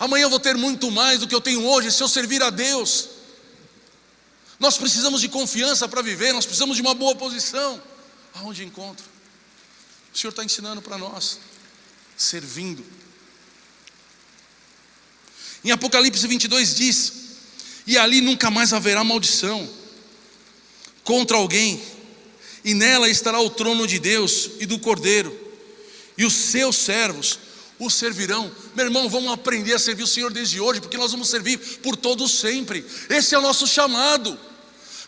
[SPEAKER 1] Amanhã eu vou ter muito mais do que eu tenho hoje se eu servir a Deus. Nós precisamos de confiança para viver, nós precisamos de uma boa posição. Aonde encontro? O Senhor está ensinando para nós, servindo. Em Apocalipse 22 diz: e ali nunca mais haverá maldição contra alguém, e nela estará o trono de Deus e do Cordeiro, e os seus servos o servirão. Meu irmão, vamos aprender a servir o Senhor desde hoje, porque nós vamos servir por todo sempre. Esse é o nosso chamado.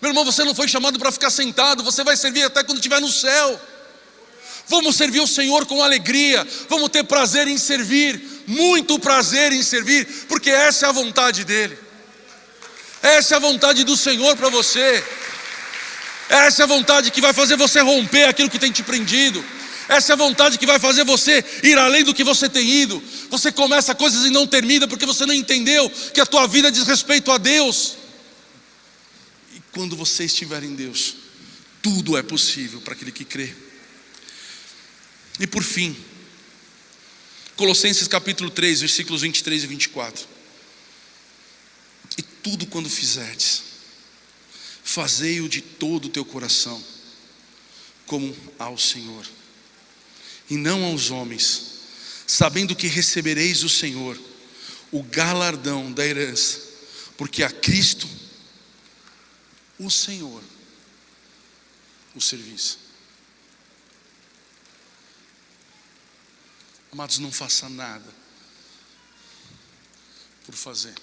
[SPEAKER 1] Meu irmão, você não foi chamado para ficar sentado, você vai servir até quando estiver no céu. Vamos servir o Senhor com alegria, vamos ter prazer em servir, muito prazer em servir, porque essa é a vontade dEle. Essa é a vontade do Senhor para você. Essa é a vontade que vai fazer você romper aquilo que tem te prendido. Essa é a vontade que vai fazer você ir além do que você tem ido. Você começa coisas e não termina porque você não entendeu que a tua vida diz respeito a Deus. E quando você estiver em Deus, tudo é possível para aquele que crê. E por fim, Colossenses capítulo 3, versículos 23 e 24. E tudo quando fizerdes, fazei-o de todo o teu coração, como ao Senhor, e não aos homens, sabendo que recebereis do Senhor o galardão da herança, porque a Cristo, o Senhor, o servis. Amados, não faça nada por fazer.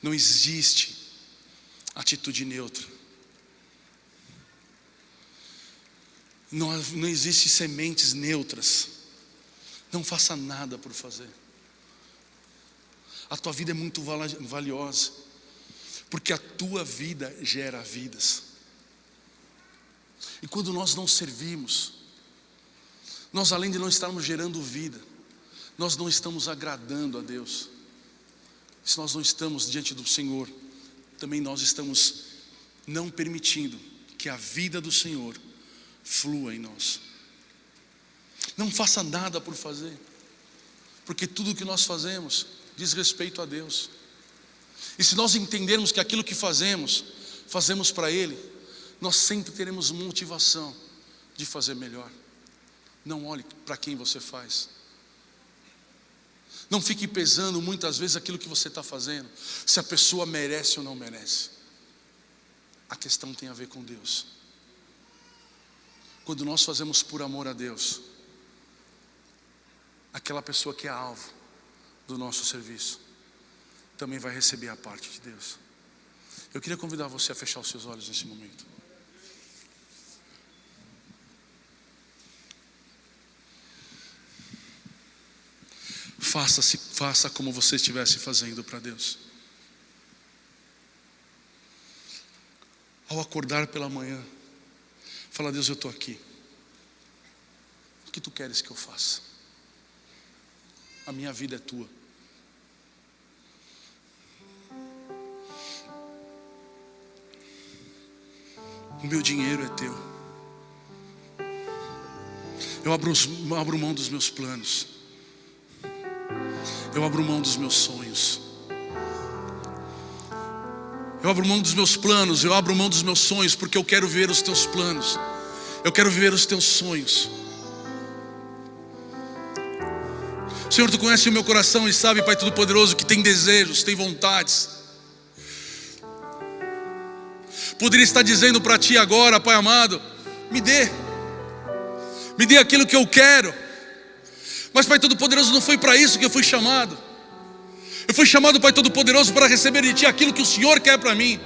[SPEAKER 1] Não existe atitude neutra. Não existe sementes neutras. Não faça nada por fazer. A tua vida é muito valiosa, porque a tua vida gera vidas. E quando nós não servimos, nós, além de não estarmos gerando vida, nós não estamos agradando a Deus. Se nós não estamos diante do Senhor, também nós estamos não permitindo que a vida do Senhor flua em nós. Não faça nada por fazer, porque tudo que nós fazemos diz respeito a Deus. E se nós entendermos que aquilo que fazemos para Ele, nós sempre teremos motivação de fazer melhor. Não olhe para quem você faz. Não fique pesando muitas vezes aquilo que você está fazendo, se a pessoa merece ou não merece. A questão tem a ver com Deus. Quando nós fazemos por amor a Deus, aquela pessoa que é alvo do nosso serviço também vai receber a parte de Deus. Eu queria convidar você a fechar os seus olhos nesse momento. Faça como você estivesse fazendo para Deus. Ao acordar pela manhã, fala: Deus, eu estou aqui. O que tu queres que eu faça? A minha vida é tua. O meu dinheiro é teu. Eu abro mão dos meus planos. Eu abro mão dos meus sonhos. Eu abro mão dos meus planos, eu abro mão dos meus sonhos, porque eu quero ver os teus planos. Eu quero viver os teus sonhos. Senhor, tu conhece o meu coração e sabe, Pai Todo-Poderoso, que tem desejos, tem vontades. Poderia estar dizendo para ti agora, Pai amado, me dê aquilo que eu quero. Mas, Pai Todo-Poderoso, não foi para isso que eu fui chamado. Eu fui chamado, Pai Todo-Poderoso, para receber de ti aquilo que o Senhor quer para mim.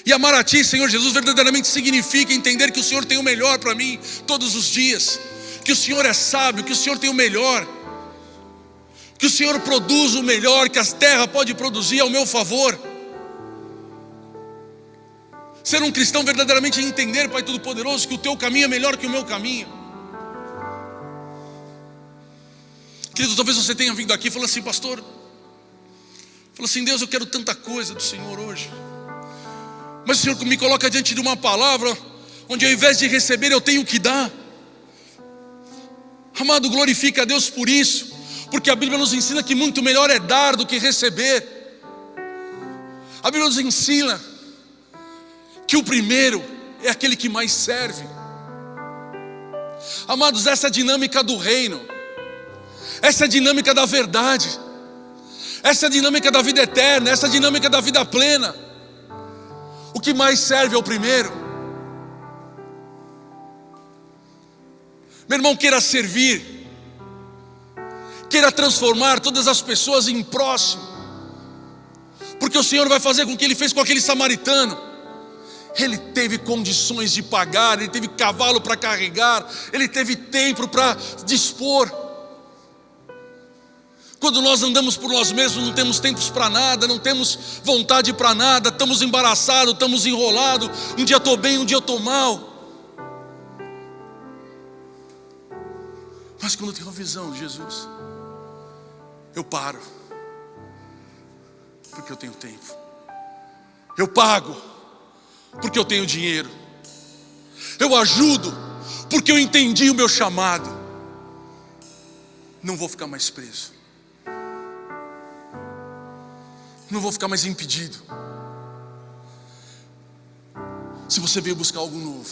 [SPEAKER 1] E amar a ti, Senhor Jesus, verdadeiramente significa entender que o Senhor tem o melhor para mim todos os dias. Que o Senhor é sábio, que o Senhor tem o melhor. Que o Senhor produz o melhor que a terra pode produzir ao meu favor. Ser um cristão verdadeiramente é entender, Pai Todo-Poderoso, que o teu caminho é melhor que o meu caminho. Querido, talvez você tenha vindo aqui e falou assim: pastor, falou assim, Deus, eu quero tanta coisa do Senhor hoje, mas o Senhor me coloca diante de uma palavra onde ao invés de receber eu tenho que dar. Amado, glorifica a Deus por isso, porque a Bíblia nos ensina que muito melhor é dar do que receber. A Bíblia nos ensina que o primeiro é aquele que mais serve. Amados, essa é a dinâmica do reino, essa é a dinâmica da verdade, essa é a dinâmica da vida eterna, essa é a dinâmica da vida plena. O que mais serve é o primeiro. Meu irmão, queira servir, queira transformar todas as pessoas em próximo, porque o Senhor vai fazer com o que Ele fez com aquele samaritano. Ele teve condições de pagar, ele teve cavalo para carregar, ele teve tempo para dispor. Quando nós andamos por nós mesmos, não temos tempos para nada, não temos vontade para nada, estamos embaraçados, estamos enrolados, um dia estou bem, um dia eu estou mal. Mas quando eu tenho a visão de Jesus, eu paro, porque eu tenho tempo. Eu pago, porque eu tenho dinheiro. Eu ajudo, porque eu entendi o meu chamado. Não vou ficar mais preso, não vou ficar mais impedido. Se você veio buscar algo novo,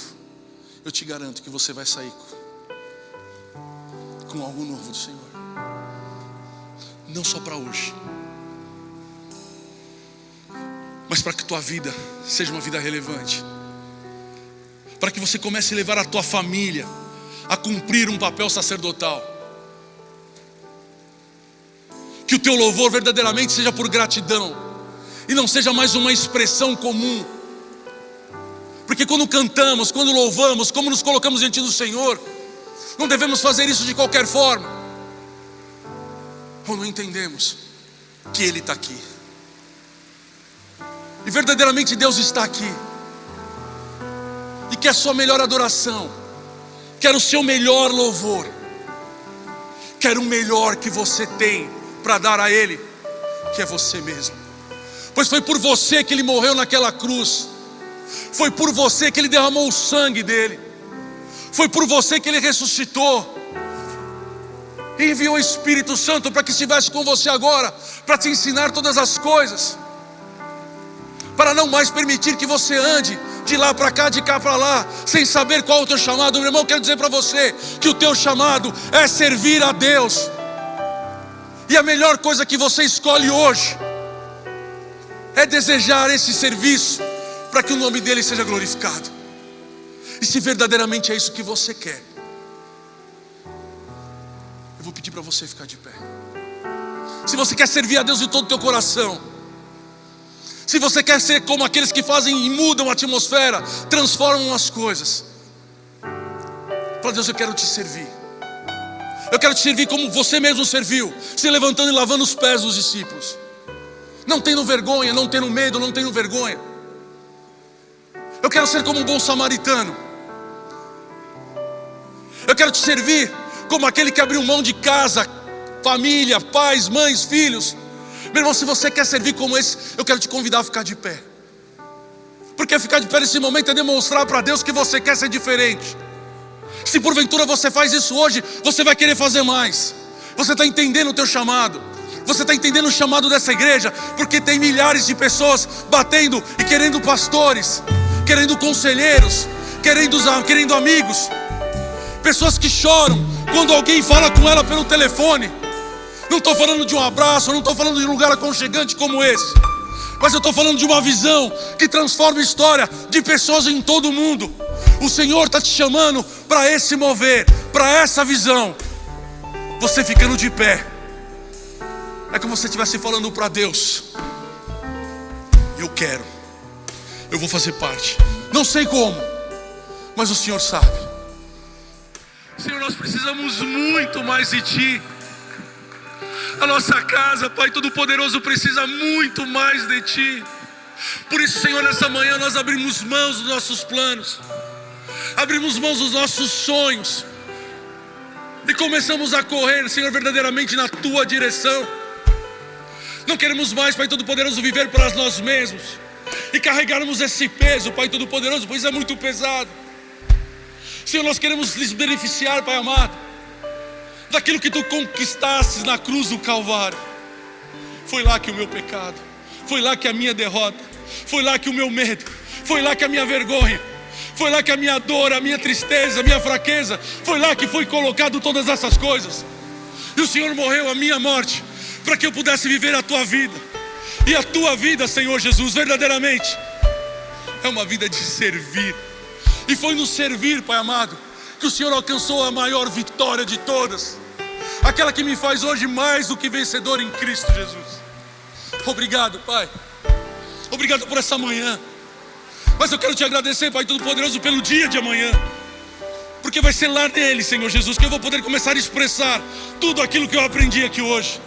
[SPEAKER 1] eu te garanto que você vai sair com algo novo do Senhor. Não só para hoje, mas para que tua vida seja uma vida relevante, para que você comece a levar a tua família a cumprir um papel sacerdotal. Que o teu louvor verdadeiramente seja por gratidão e não seja mais uma expressão comum. Porque quando cantamos, quando louvamos, como nos colocamos diante do Senhor, não devemos fazer isso de qualquer forma, ou não entendemos que Ele está aqui. E verdadeiramente Deus está aqui e quer a sua melhor adoração, quer o seu melhor louvor, quer o melhor que você tem para dar a Ele, que é você mesmo. Pois foi por você que Ele morreu naquela cruz, foi por você que Ele derramou o sangue dele, foi por você que Ele ressuscitou e enviou o Espírito Santo para que estivesse com você agora, para te ensinar todas as coisas, para não mais permitir que você ande de lá para cá, de cá para lá, sem saber qual é o teu chamado. Meu irmão, quero dizer para você que o teu chamado é servir a Deus. E a melhor coisa que você escolhe hoje é desejar esse serviço para que o nome dele seja glorificado. E se verdadeiramente é isso que você quer, eu vou pedir para você ficar de pé. Se você quer servir a Deus de todo o teu coração, se você quer ser como aqueles que fazem e mudam a atmosfera, transformam as coisas, fala: Deus, eu quero te servir. Eu quero te servir como você mesmo serviu, se levantando e lavando os pés dos discípulos, não tendo vergonha, não tendo medo, não tendo vergonha. Eu quero ser como um bom samaritano. Eu quero te servir como aquele que abriu mão de casa, família, pais, mães, filhos. Meu irmão, se você quer servir como esse, eu quero te convidar a ficar de pé. Porque ficar de pé nesse momento é demonstrar para Deus que você quer ser diferente. Se porventura você faz isso hoje, você vai querer fazer mais. Você está entendendo o teu chamado. Você está entendendo o chamado dessa igreja, porque tem milhares de pessoas batendo e querendo pastores, querendo conselheiros, querendo amigos. Pessoas que choram quando alguém fala com ela pelo telefone. Não estou falando de um abraço, não estou falando de um lugar aconchegante como esse, mas eu estou falando de uma visão que transforma a história de pessoas em todo o mundo. O Senhor está te chamando para esse mover, para essa visão. Você ficando de pé, é como se você estivesse falando para Deus: eu vou fazer parte. Não sei como, mas o Senhor sabe. Senhor, nós precisamos muito mais de Ti. A nossa casa, Pai Todo-Poderoso, precisa muito mais de Ti. Por isso, Senhor, nessa manhã nós abrimos mãos dos nossos planos, abrimos mãos dos nossos sonhos e começamos a correr, Senhor, verdadeiramente na Tua direção. Não queremos mais, Pai Todo-Poderoso, viver para nós mesmos e carregarmos esse peso, Pai Todo-Poderoso, pois é muito pesado. Senhor, nós queremos lhes beneficiar, Pai amado, daquilo que Tu conquistastes na cruz do Calvário. Foi lá que o meu pecado, foi lá que a minha derrota, foi lá que o meu medo, foi lá que a minha vergonha, foi lá que a minha dor, a minha tristeza, a minha fraqueza, foi lá que foi colocado todas essas coisas. E o Senhor morreu a minha morte para que eu pudesse viver a Tua vida. E a Tua vida, Senhor Jesus, verdadeiramente é uma vida de servir. E foi no servir, Pai amado, que o Senhor alcançou a maior vitória de todas, aquela que me faz hoje mais do que vencedor em Cristo Jesus. Obrigado, Pai. Obrigado por essa manhã. Mas eu quero Te agradecer, Pai Todo-Poderoso, pelo dia de amanhã, porque vai ser lá nele, Senhor Jesus, que eu vou poder começar a expressar tudo aquilo que eu aprendi aqui hoje.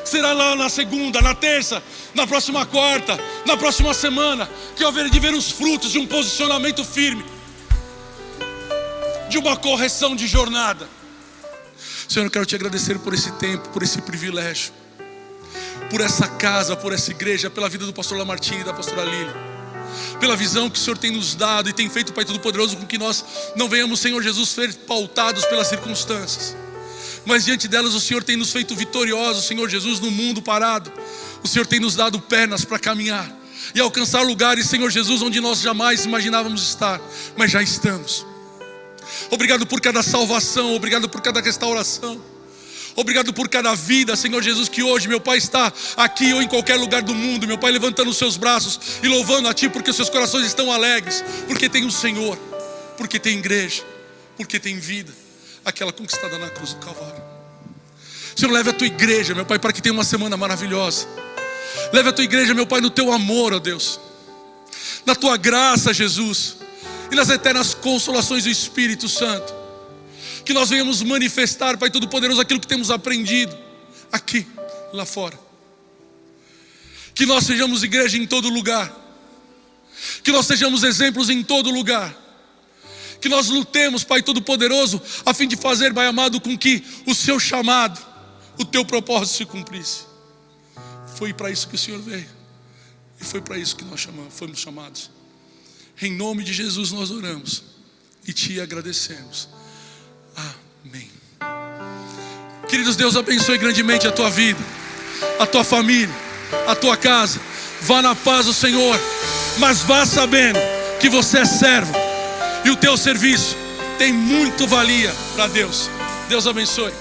[SPEAKER 1] Será lá na segunda, na terça, na próxima quarta, na próxima semana, que eu haverei de ver os frutos de um posicionamento firme, de uma correção de jornada. Senhor, eu quero Te agradecer por esse tempo, por esse privilégio, por essa casa, por essa igreja, pela vida do pastor Lamartine e da pastora Lília, pela visão que o Senhor tem nos dado e tem feito, Pai Todo-Poderoso, com que nós não venhamos, Senhor Jesus, ser pautados pelas circunstâncias, mas diante delas o Senhor tem nos feito vitoriosos, Senhor Jesus, no mundo parado. O Senhor tem nos dado pernas para caminhar e alcançar lugares, Senhor Jesus, onde nós jamais imaginávamos estar, mas já estamos. Obrigado por cada salvação, obrigado por cada restauração, obrigado por cada vida, Senhor Jesus, que hoje, meu Pai, está aqui ou em qualquer lugar do mundo, meu Pai, levantando os seus braços e louvando a Ti, porque os seus corações estão alegres, porque tem o Senhor, porque tem igreja, porque tem vida, aquela conquistada na cruz do Calvário. Senhor, leve a Tua igreja, meu Pai, para que tenha uma semana maravilhosa. Leve a Tua igreja, meu Pai, no Teu amor, ó Deus, na Tua graça, Jesus, e nas eternas consolações do Espírito Santo. Que nós venhamos manifestar, Pai Todo-Poderoso, aquilo que temos aprendido aqui, lá fora. Que nós sejamos igreja em todo lugar, que nós sejamos exemplos em todo lugar, que nós lutemos, Pai Todo-Poderoso, a fim de fazer, Pai amado, com que o Seu chamado, o Teu propósito se cumprisse. Foi para isso que o Senhor veio, e foi para isso que nós fomos chamados. Em nome de Jesus nós oramos e Te agradecemos. Amém. Queridos, Deus abençoe grandemente a tua vida, a tua família, a tua casa. Vá na paz do Senhor, mas vá sabendo que você é servo e o teu serviço tem muito valia para Deus. Deus abençoe.